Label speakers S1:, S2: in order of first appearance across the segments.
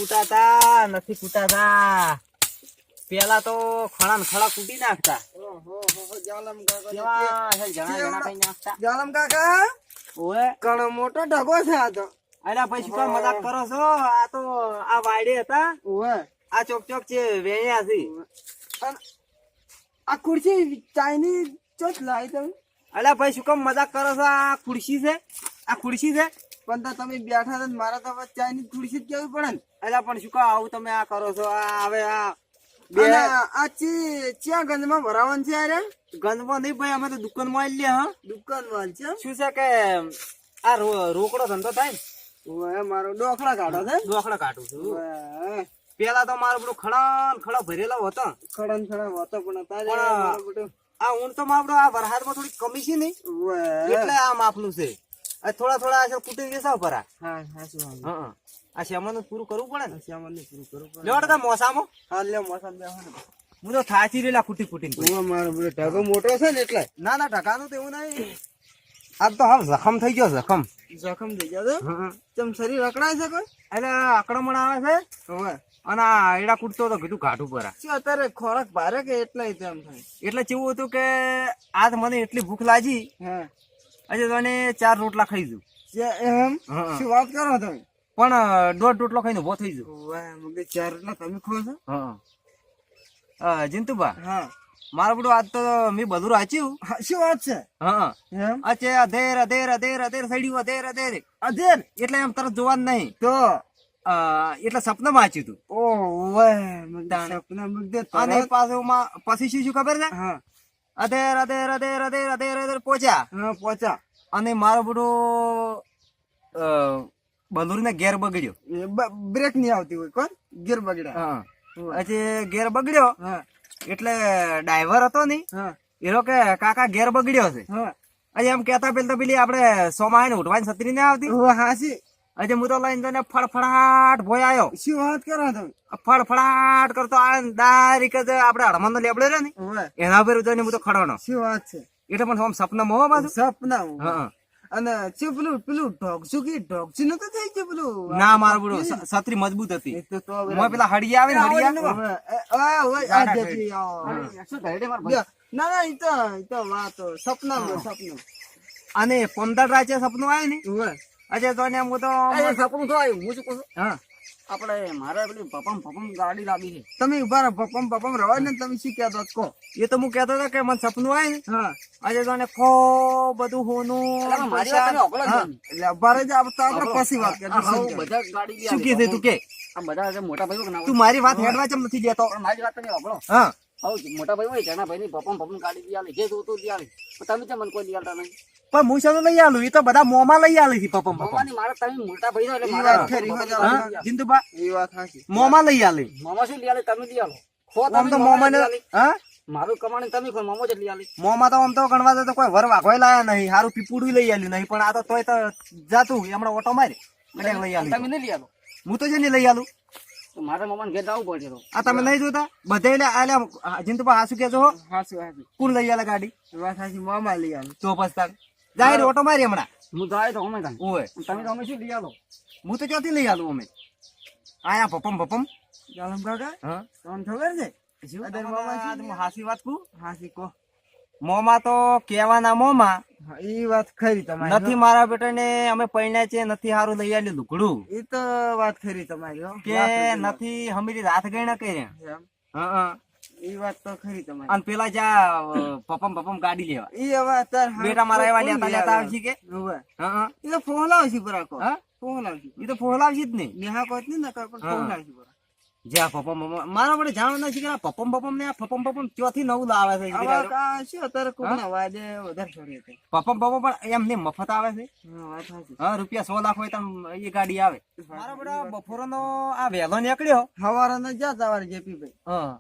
S1: કૂટાતા નથી કૂટાતા. પેલા તો ખડા ને ખડા કૂટી નાખતા.
S2: જાલમ કાકા
S1: કેવા છે જણા જણા કઈ નાખતા.
S2: જાલમ કાકા
S1: ઓએ
S2: ઘણો મોટો ઢગો છે આ તો.
S1: અલ્યા ભાઈ શું કામ મજાક કરો છો? આ તો આ વાયડે હતા.
S2: ઓવે
S1: આ ચોક ચોક છે વેણ્યા છે.
S2: અને આ ખુરશી ચાઇનીઝ ચોટ લાવી તમે.
S1: અલ્યા ભાઈ શું કામ મજાક કરો છો? આ ખુરશી છે, આ ખુરશી છે.
S2: પણ તો તમે બેઠા હતા ને મારા તો ચાઇનીઝ ખુરશી જ કેવી પડે ને.
S1: અલ્યા પણ શું કામ આવું તમે આ કરો છો? આ હવે આ
S2: અને આ ચિયા ગંજમાં ભરાવાનું છે યાર?
S1: ગંદમાં નહીં ભાઈ, અમે તો દુકાનમાં આવી લે. હા
S2: દુકાન વાળ છે.
S1: શું છે કે આ રોકડો ધંધો થાય ને,
S2: ઓવે મારો ડોખડા કાઢો છે.
S1: ડોખડા કાઢું છું.
S2: ઓવે
S1: પેલા તો મારો બધું ખડા ખડા ભરેલો હતો.
S2: ખડન ખડા હોતો પણ તારે
S1: પણ
S2: મારો બધો
S1: આ ઊંટ તો મારો આ વરસાદમાં થોડી કમી છે ને,
S2: ઓવે
S1: એટલે આ માપનું છે. આ થોડા થોડા આ કુટી વેચાવ પર આ.
S2: હા હા શું હા
S1: હા આ શ્યામાનું પૂરું કરવું પડે ને.
S2: શ્યામને પૂરું કરું પણ
S1: લેવડ તા મોસામાં
S2: હા લ્યો મોસમ બેહો ને.
S1: હું તો થાચી રેલા કુટી કુટી.
S2: ઓવે મારો બધો ઢગો મોટો છે ને એટલે
S1: ના ના ટકાનું તો એવું નહીં. આ તો હાવ જખમ થઈ ગયો જખમ.
S2: જખમ થઈ ગયા તો ચમ શરીર અકળાય છે કોઈ?
S1: એટલે આકડમણ આવે છે
S2: ઓવે
S1: અને આ એડા કૂટતો તો કીધું ઘાટું પર.
S2: શું અત્યારે ખોરાક ભારે કે એટલે તેમ થાય?
S1: એટલે કેવું હતું કે આજ મને એટલી ભૂખ લાગી,
S2: હા
S1: આજે તને 4 રોટલા ખાઈ જઉં.
S2: એમ
S1: હા.
S2: શું વાત કરો તમે?
S1: પણ 1.5 રોટલો ખાઈને ઉભો થઈ જઉં.
S2: ઓવે મગે ચાર ના તમે ખો છો?
S1: હા જિંતુબા
S2: હા
S1: મારું બધું આજ તો મેં બધું રાચ્યું.
S2: હા, શું વાત છે?
S1: હા
S2: એમ
S1: અચ્છા અધેર અધેર અધેર અધેર સડ્યું અધેર અધેર
S2: અધેર
S1: એટલે એમ તરત જોવાનું નહીં.
S2: તો
S1: એટલે સપનામાં વાંચ્યું હતું.
S2: ઓવે મગે સપના મગે
S1: અને પાછું પછી શું ખબર છે?
S2: હા
S1: અધેર અધેર અધેર અધેર અધેર અધેર પહોંચ્યા
S2: હા પહોંચા
S1: અને મારો બધું બંદૂરી ને ઘેર બગડ્યો.
S2: બ્રેક નહીં આવતી હોય કોણ ગેર બગડા.
S1: હા પછી ઘેર બગડ્યો
S2: હા
S1: એટલે ડ્રાઈવર હતો ને
S2: હા
S1: એનો કે કાકા ઘેર બગડ્યો છે.
S2: હા
S1: આજે એમ કેતા પેલા પેલી આપડે સોમાય ને ઉઠવાની છત્રી ને આવતી.
S2: ઓવે હાસી
S1: આજે હું તો લઈને જઈને ફડફડાટ ભોય આવ્યો.
S2: શું વાત કરો તમે?
S1: ફડફડાટ કરતો આ ડાયરેક્ટ જ આપડે હડમન નો લેબડે રે ને
S2: ઓવે
S1: એના ઉપર જઈને હું તો ખડવાનો.
S2: શું વાત છે?
S1: એટલે પણ આમ સપનામાં હો પાછું.
S2: સપના
S1: હા
S2: અને શું પેલું ઢોકસું કે ઢોકસું નતું થઈ ગયું પેલું?
S1: ના મારું બધું છત્રી મજબૂત હતી.
S2: એક તો
S1: મોય પેલા હડિયા આવે ને હડિયા.
S2: ઓવે, ઓવે, આ જેથી,
S1: શું થાય રે માર
S2: ના ના ઈ તો વાત સપનામાં સપનું.
S1: અને 15 રાજ્ય સપનું આવે ને
S2: ઓવે
S1: આજે તો ને હું તો
S3: સપનું તો આવ્યું. હું શું કહું છું,
S1: હા
S3: આપણે મારે પેલી પપમ ગાડી લાવી છે.
S2: તમે ઉભા રહો પપમ રવા ને તમે શું કહેતો કહો.
S1: એ તો હું કેતો હતો કે મને સપનું આવે ને
S2: હા
S1: આજે તો ને ખો બધું હોનું
S3: મારી વાત તમે અકળ જ
S2: હા
S3: નહીં.
S2: એટલે ઉભા રહેજો આપણે તો આપણે પછી વાત
S3: આ હાવ
S2: કરીશું.
S3: બધા ગાડી લઈ
S1: શું
S3: આવી.
S1: કે છે તું કે
S3: આ બધા જે મોટા ભાઈઓ કે ના
S1: તું
S3: હોય.
S1: મારી વાત હેડવા ચમ નથી દેતો.
S3: પણ મારી વાત તમે અકળો.
S1: હા
S3: હાવ મોટા ભાઈ હોય તેના ભાઈ ની પપમ ગાડી લઈ આવી. જે જોતું લઈ આવી. પણ તમે કેમ મને કોઈ લઈ આવતા નહીં?
S1: પણ હું શાનું લઈ આલું? એ તો બધા મોમાં લઈ આલી છે પપમ પપમ.
S3: મામાની મારે તમે મોટા ભાઈ છો એટલે
S2: ઈ
S3: મારે
S2: વાત ખરી,
S3: પપમ
S2: વાત
S3: ગાડી
S1: હા
S3: લઈ આવી.
S1: જિંદુબા
S2: એ વાત સાચી.
S1: મોમાં લઈ આલી.
S3: મામા શું લઈ આવી? તમે લઈ આવો. ખો
S1: આમ
S3: તમે
S1: તો
S3: મામા
S1: મોમાં
S3: લઈ આવી.
S1: હા
S3: મારું કમાણી તમે ખો, મામો જ લઈ આવી.
S1: મોમાં તો આમ તો ગણવા જાય તો કોઈ વર વાઘોય લાયા નહીં. હારું પીપુડું લઈ આલ્યું નહીં. પણ આ તો તોય તો જાતું હમણાં ઓટો મારી એટલે લઈ
S3: તમે
S1: આલી.
S3: નહીં લઈ આવો.
S1: હું તો છે ને લઈ આલું.
S3: તો મારે મામાને ઘેર જવું પડશે તો.
S1: આ તમે નહીં જોતા બધે આલ્યા જિંદુબા હાસુ કેજો હો.
S2: હાચું હાચું.
S1: કોણ લઈ આલે ગાડી?
S2: વાત સાચી મામા લઈ આવે.
S1: તો પસ્તાન જાય ઓટો મારી હમણાં.
S3: હું જાય તો અમે કાંઈ.
S1: ઓય
S3: તમે તો અમે શું લઈ આવો?
S1: હું તો ક્યાંથી લઈ આલું અમે આયા પપમ પપમ.
S2: જાલમ કાકા
S1: હા
S2: તમને ખબર છે?
S1: અદર મોમાં હું હાસી વાત કહું.
S2: હાચી કહો.
S1: મોમાં તો કેવાના મોમાં
S2: હા, ઈ વાત ખરી તમારી.
S1: નથી મારા બેટાને અમે પૈણ્યા છે નથી હારું લઈ આલ્યું લુગડું
S2: ઈ તો વાત ખરી તમારી હો.
S1: કે નથી હમીરી હાથ ગયણા કર્યા.
S2: એમ.
S1: હા
S2: ઈ વાત તો ખરી તમારી.
S1: અને પેલા જ્યાં પપમ ગાડી લેવા
S2: ઈ હવે અત્યારે
S1: બેટા મારા એવા લેતા લેતા આવશે કે
S2: હવે
S1: હા
S2: ઈ તો ફોન લાવશે બરા કો.
S1: હા
S2: ફોન લાવશે.
S1: એ તો ફોલાવશે જ નહીં.
S2: નેહા કોત ની નકર પણ
S1: હા.
S2: ફોન લાવશે બરા.
S1: જ્યાં પપમ મારા મને જાણ નથી કે પપમ ને આ પપમ ચોથી નવું લાવે છે
S2: આવા કા શું અત્યારે કોકના વાદે વધારે છોડી હતી.
S1: પપમ પણ એમ ને મફત આવે છે.
S2: હા વાત સાચી.
S1: હા રૂપિયા 100 લાખ હોય તો એ ગાડી આવે. મારા બધા બપોરનો આ વહેલો નીકળ્યો.
S2: હવારાના જા સવારે જેપી
S1: હા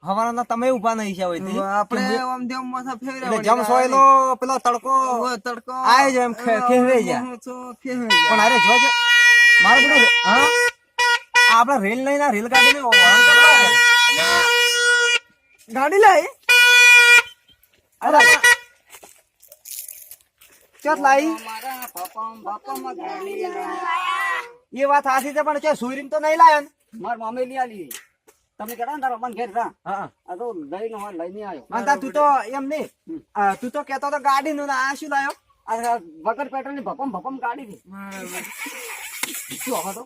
S1: હવાના તમે ઉભા નહીં છે
S2: ભાઈ આપણે આમ જેમ માથા ફેરવ્યા
S1: એટલે જમ સોયલો પેલો તડકો
S2: તડકો
S1: આય જ એમ ખેવે જાય.
S2: ખેવે
S1: પણ અરે જોજો મારે બધું હા આપડે રેલ લઈને આ રેલગાડી ને વળાંક કરવા છે.
S2: ગાડી લાઈ
S1: અરે ચોટ લાઈ
S3: મારા પપમ ગાડી લઈ
S1: એ વાત સાચી છે પણ કે સુરીમ તો નહીં લાયો ને.
S3: માર મામે લઈ આલી તમે કહેતા ને તારા પપ્પાને ઘેર જા
S1: હા
S3: આ તો લઈને આવ્યો
S1: માનતા તું તો એમ નહીં તું તો કેતો તો ગાડી નું ને આ શું લાયો
S3: આ વગર પેટ્રોલ ની ભપમ ગાડી થી શું હવે તો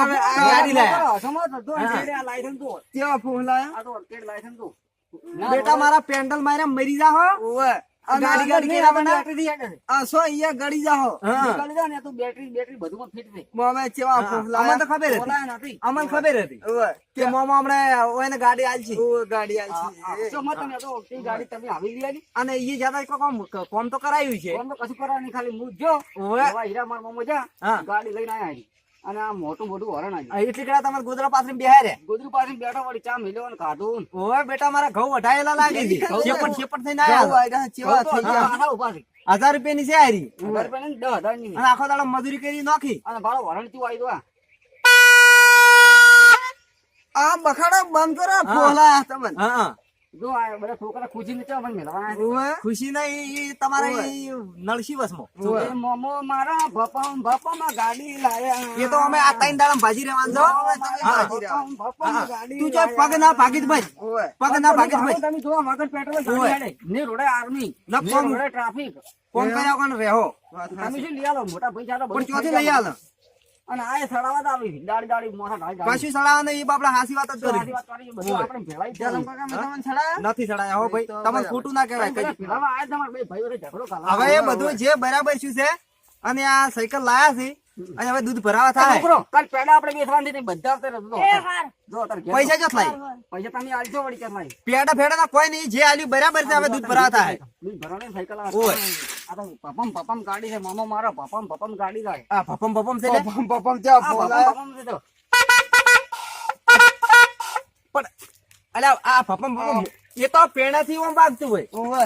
S1: હવે આ ગાડી લાયા
S3: સમજ તો આ લાયસન્સ તો
S2: કેવા ફોન લાયા
S3: આ તો અટકેડ લાયસન્સ તો
S1: બેટા મારા પેન્ડલ માર્યા મરી જા હો
S2: ઓવે
S1: ગાડી ગાડી કેરા બના
S3: બેટરી થી હેડે
S2: આ સો અહીંયા ગળી જાહો
S1: હા
S3: નીકળી જા ને તો બેટરી બધું ફિટ છે
S2: મોમે કેવા ફોન
S1: અમને
S2: લાયા
S1: તો ખબર હતી
S3: બોલાય નથી
S1: અમને ખબર હતી
S2: ઓવે
S1: કે મોમા હમણે ઓને ગાડી આલજી
S2: ઓવે ગાડી આલસી
S3: શું મત તમે તો તે ગાડી તમે આવી લઈ આલી
S1: અને ઈ જતા કોમ તો કરાયું છે
S3: કોમ તો કશું કરવા નહીં ખાલી હું જો
S1: ઓવે
S3: એવા હીરા માર મોમો જા
S1: હા.
S3: ગાડી લઈને આયા છે. અને આ મોટું હરણ આવી
S1: એટલી કડા તમારે ગોદરા પાથરી બેહાય રે
S3: ગોદરું પાસે બેઠો વળી ચા મિલ્યો ને ખાધું
S1: ઓય બેટા મારા ઘઉં વઢાયેલા લાગે છે શેપટ થઈને
S2: કેવા
S1: આયા
S2: આયડા કેવા થઈ ગયા
S3: આખા ઉભા છે
S1: 1000 રૂપિયા ની છે હારી
S3: 10,000 રૂપિયા ને 10,000 ની
S1: અને આખો દાડો મજૂરી કરી નોખી
S3: અને ભાડો હરણ તું આવી દો
S2: આ બખાડો બંધ કરો ફોન લાયા તમને
S1: હા
S3: જો આ બધા છોકરા ખુશી ને ચા પણ મેળવાના
S2: ઓવે
S1: ખુશી ના ઈ તમારા ઈ નળસી વસમો
S3: એ મોમો મારા ભપમ ગાડી લાયા
S1: એ તો અમે આ 3 દાડા ભાજી રહેવાનું છો હા.
S3: ભપમ ગાડી
S1: તું જો પગ ના ભાગી જ ભાઈ
S2: ઓવે
S1: પગ ના ભાગી જ ભાઈ
S3: તમે જો વગર પેટ્રોલ ગાડી હેડે ને રોડે આર્મી
S1: ના
S3: ને
S1: કોમ.
S3: રોડે ટ્રાફિક
S1: કોમ કર્યા કોણ રહેવો
S3: તમે શું લઈ આલો મોટા પૈસા તો
S1: પણ ચોથી લઈ આલ
S3: અને આ સડાવા જ આવી દાડી મોટા ગાડી
S1: પાછું સડાવા ને ઈ બાપડા હાસી વાત જ કરી
S3: વાત કરી બધું આપણે ભેળાઈ જ જાય.
S2: તમને છડાયા
S1: નથી સડાયા હો ભાઈ તમને ખોટું ના કહેવાય
S3: પેલા
S1: કઈ
S3: ભેળાવા આયા તમારા બે ભાઈઓ વચ્ચે ઝઘડો કરવા.
S1: હવે એ બધું જે બરાબર શું છે અને આ સાયકલ લાયા છે અને હવે દૂધ ભરાવા થાય
S3: છોકરો, કાલ પેડા આપણે બેસવાની હતી, બધા આવતા રહેતા. જો અત્યારે ઘેર
S1: પૈસા જો થાય
S3: પૈસા તમે આલજો વળી કે નહીં.
S1: પેડા ફેડા ના કોઈ નહીં જે આલ્યું બરાબર છે હવે દૂધ ભરાવા થાય
S3: દૂધ ભરાવાની સાયકલ આવે.
S1: ઓય.
S3: આ તો પપમ ગાડી છે મામો મારો પપમ ગાડી જાય.
S1: આ ભપમ છે લે.
S2: પપમ ત્યાં
S3: આ
S2: ફોન લાયા
S3: પપમ છે તો.
S1: પણ અલ્યા આ ભપમ એ તો પેડાથી ઓમ વાગતું હોય
S2: ઓવે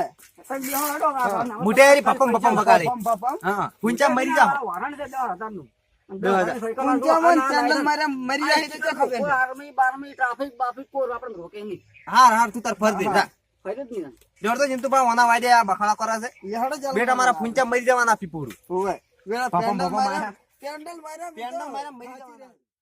S3: તમે બેહો હેડો, આ
S1: મોઢે હારી ભપમ વગાડે
S2: પપમ
S1: હા પૂંચા મરી જાવ
S3: આ વાહન છે 10,000 નું.
S1: 10,000.
S3: સાયકલ
S2: ઊંચામાં
S3: આ
S2: ચેનલ
S3: આ
S2: મારે મરી જાય તો ખબર
S3: કોઈ આર્મી બાર્મી ટ્રાફિક બાફિક કોઈ આપણે રોકે નહીં.
S1: હાર હાર તું તાર ફર દે જા
S3: ફરી જ નહીં ને.
S1: જોડતો જંતુ પણ ઓના વાડે આ બખાડા કરે છે
S2: યહાડો ચાલો
S1: બેટા મારા પૂંચા મરી જવાના પીપુરું
S2: ઓવે વેલા
S1: પપમ
S2: પેન્ડલ
S1: પપમ
S2: માર્યા
S1: માર્યા.
S2: પેન્ડલ માર્યા
S1: પેન્ડલ માર્યા મરી જવાના.